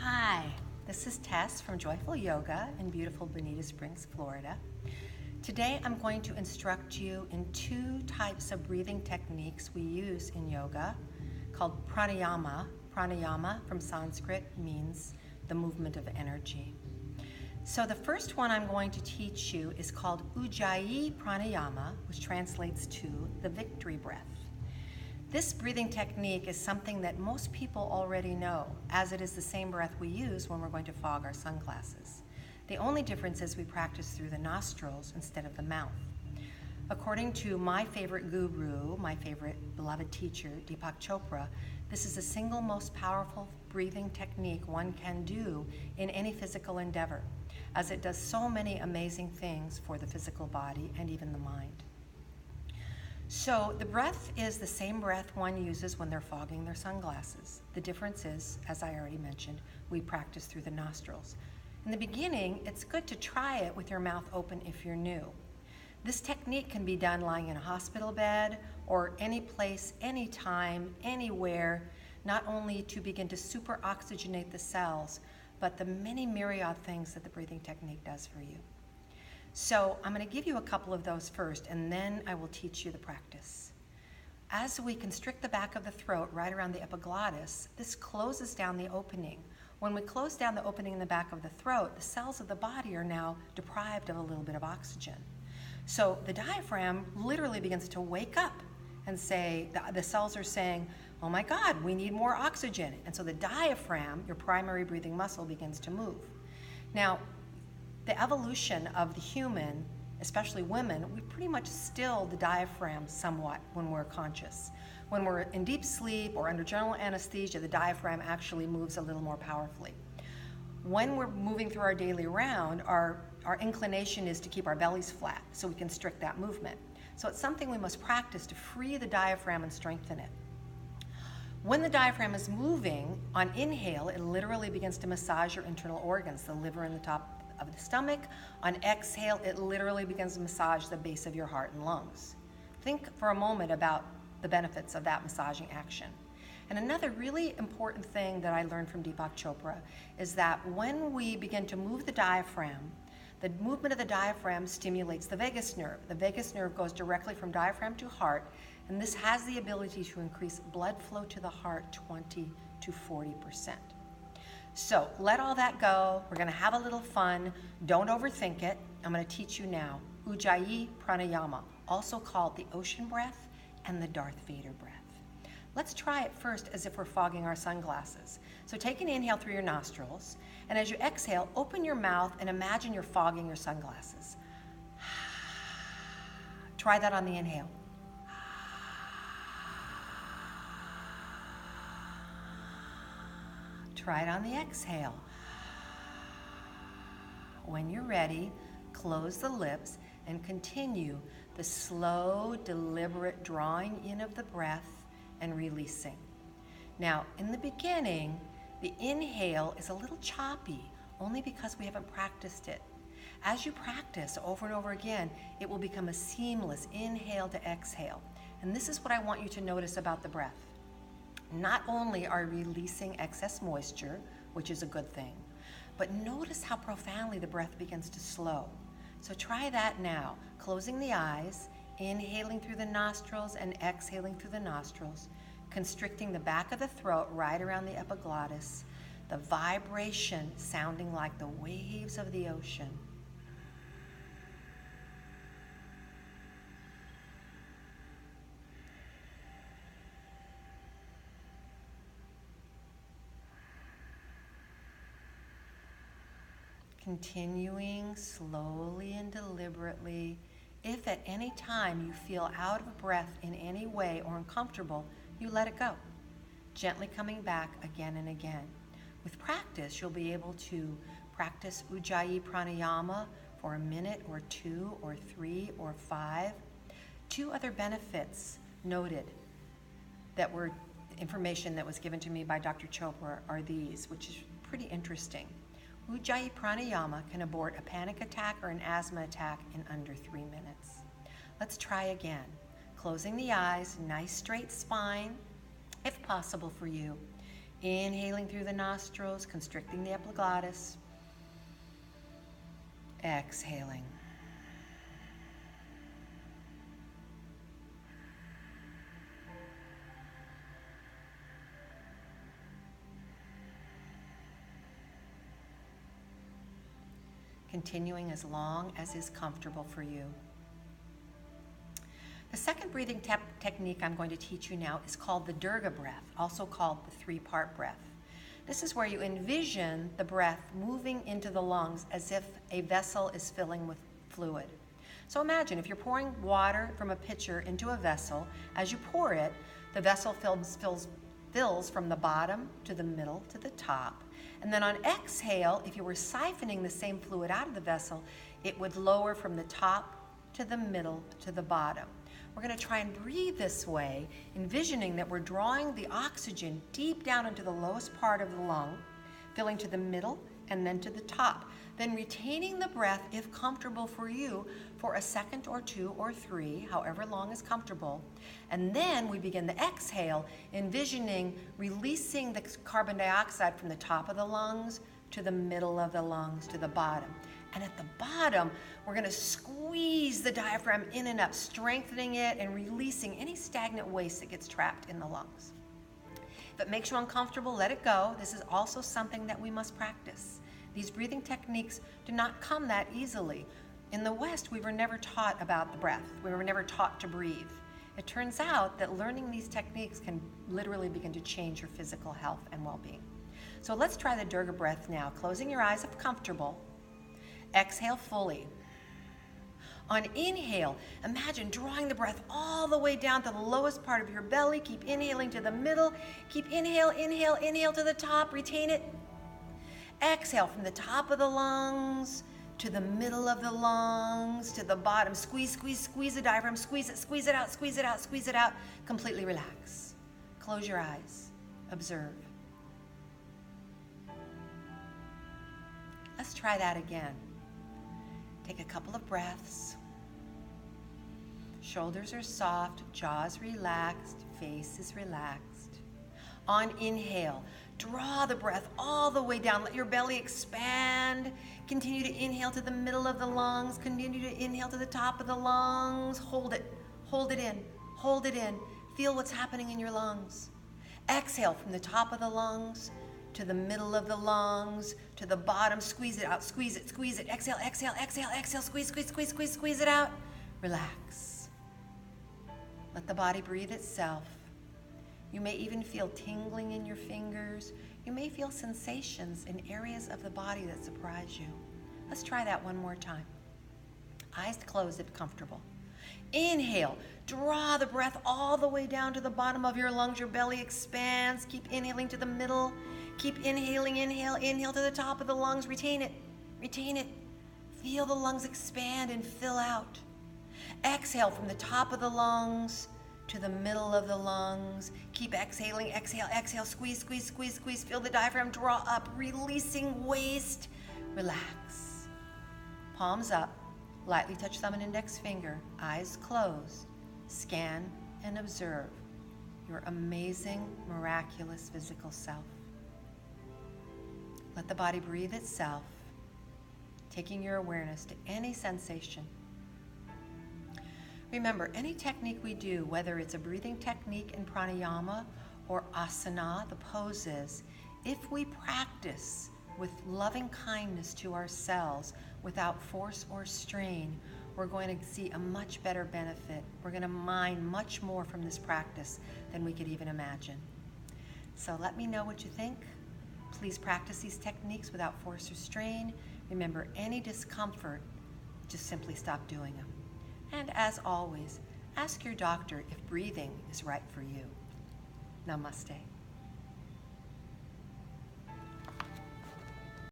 Hi, this is Tess from Joyful Yoga in beautiful Bonita Springs, Florida. Today I'm going to instruct you in two types of breathing techniques we use in yoga called pranayama. Pranayama from Sanskrit means the movement of energy. So the first one I'm going to teach you is called Ujjayi Pranayama, which translates to the victory breath. This breathing technique is something that most people already know, as it is the same breath we use when we're going to fog our sunglasses. The only difference is we practice through the nostrils instead of the mouth. According to my favorite guru, my favorite beloved teacher, Deepak Chopra, this is the single most powerful breathing technique one can do in any physical endeavor, as it does so many amazing things for the physical body and even the mind. So the breath is the same breath one uses when they're fogging their sunglasses. The difference is, as I already mentioned, we practice through the nostrils. In the beginning, it's good to try it with your mouth open if you're new. This technique can be done lying in a hospital bed or any place, anytime, anywhere, not only to begin to super oxygenate the cells, but the many myriad things that the breathing technique does for you. So I'm going to give you a couple of those first, and then I will teach you the practice. As we constrict the back of the throat right around the epiglottis, this closes down the opening. When we close down the opening in the back of the throat, the cells of the body are now deprived of a little bit of oxygen. So the diaphragm literally begins to wake up and say, the cells are saying, oh my God, we need more oxygen. And so the diaphragm, your primary breathing muscle, begins to move. Now, the evolution of the human, especially women, we pretty much still the diaphragm somewhat when we're conscious. When we're in deep sleep or under general anesthesia, the diaphragm actually moves a little more powerfully. When we're moving through our daily round, our inclination is to keep our bellies flat so we can constrict that movement. So it's something we must practice to free the diaphragm and strengthen it. When the diaphragm is moving, on inhale, it literally begins to massage your internal organs, the liver and the top of the stomach. On exhale, it literally begins to massage the base of your heart and lungs. Think for a moment about the benefits of that massaging action. And another really important thing that I learned from Deepak Chopra is that when we begin to move the diaphragm, the movement of the diaphragm stimulates the vagus nerve. The vagus nerve goes directly from diaphragm to heart, and this has the ability to increase blood flow to the heart 20 to 40%. So let all that go. We're going to have a little fun. Don't overthink it. I'm going to teach you now Ujjayi Pranayama, also called the ocean breath and the Darth Vader breath. Let's try it first as if we're fogging our sunglasses. So take an inhale through your nostrils, and as you exhale, open your mouth and imagine you're fogging your sunglasses. Try that on the inhale. Try it on the exhale. When you're ready, close the lips and continue the slow, deliberate drawing in of the breath and releasing. Now, in the beginning, the inhale is a little choppy, only because we haven't practiced it. As you practice over and over again, it will become a seamless inhale to exhale. And this is what I want you to notice about the breath. Not only are we releasing excess moisture, which is a good thing, but notice how profoundly the breath begins to slow. So try that now, closing the eyes, inhaling through the nostrils and exhaling through the nostrils, constricting the back of the throat right around the epiglottis, the vibration sounding like the waves of the ocean. Continuing slowly and deliberately. If at any time you feel out of breath in any way or uncomfortable, you let it go, gently coming back again and again. With practice, you'll be able to practice Ujjayi Pranayama for a minute or 2 or 3 or 5. 2 other benefits noted that were information that was given to me by Dr. Chopra are these, which is pretty interesting. Ujjayi Pranayama can abort a panic attack or an asthma attack in under 3 minutes. Let's try again. Closing the eyes, nice straight spine, if possible for you. Inhaling through the nostrils, constricting the epiglottis. Exhaling. Continuing as long as is comfortable for you. The second breathing technique I'm going to teach you now is called the Durga breath, also called the three-part breath. This is where you envision the breath moving into the lungs as if a vessel is filling with fluid. So imagine if you're pouring water from a pitcher into a vessel, as you pour it, the vessel fills from the bottom to the middle to the top. And then on exhale, if you were siphoning the same fluid out of the vessel, it would lower from the top to the middle to the bottom. We're going to try and breathe this way, envisioning that we're drawing the oxygen deep down into the lowest part of the lung, filling to the middle and then to the top. Then retaining the breath, if comfortable for you, for a second or two or three, however long is comfortable. And then we begin the exhale, envisioning releasing the carbon dioxide from the top of the lungs to the middle of the lungs to the bottom. And at the bottom, we're going to squeeze the diaphragm in and up, strengthening it and releasing any stagnant waste that gets trapped in the lungs. If it makes you uncomfortable, let it go. This is also something that we must practice. These breathing techniques do not come that easily. In the West, we were never taught about the breath. We were never taught to breathe. It turns out that learning these techniques can literally begin to change your physical health and well-being. So let's try the Durga breath now. Closing your eyes if comfortable. Exhale fully. On inhale, imagine drawing the breath all the way down to the lowest part of your belly. Keep inhaling to the middle. Keep inhale to the top. Retain it. Exhale from the top of the lungs to the middle of the lungs to the bottom. Squeeze the diaphragm. Squeeze it out. Completely relax. Close your eyes. Observe. Let's try that again. Take a couple of breaths. Shoulders are soft, jaws relaxed, face is relaxed. On inhale, draw the breath all the way down. Let your belly expand. Continue to inhale to the middle of the lungs. Continue to inhale to the top of the lungs. Hold it in. Feel what's happening in your lungs. Exhale from the top of the lungs to the middle of the lungs, to the bottom. Squeeze it out, squeeze it. Exhale, squeeze it out. Relax. Let the body breathe itself. You may even feel tingling in your fingers. You may feel sensations in areas of the body that surprise you. Let's try that one more time. Eyes closed if comfortable. Inhale, draw the breath all the way down to the bottom of your lungs. Your belly expands. Keep inhaling to the middle. Keep inhaling, inhale to the top of the lungs. Retain it. Feel the lungs expand and fill out. Exhale from the top of the lungs to the middle of the lungs. Keep exhaling, exhale, squeeze. Feel the diaphragm draw up, releasing waste. Relax. Palms up, lightly touch thumb and index finger, eyes closed. Scan and observe your amazing, miraculous physical self. Let the body breathe itself, taking your awareness to any sensation. Remember, any technique we do, whether it's a breathing technique in pranayama or asana, the poses, if we practice with loving kindness to ourselves without force or strain, we're going to see a much better benefit. We're going to mine much more from this practice than we could even imagine. So let me know what you think. Please practice these techniques without force or strain. Remember, any discomfort, just simply stop doing them. And as always, ask your doctor if breathing is right for you. Namaste.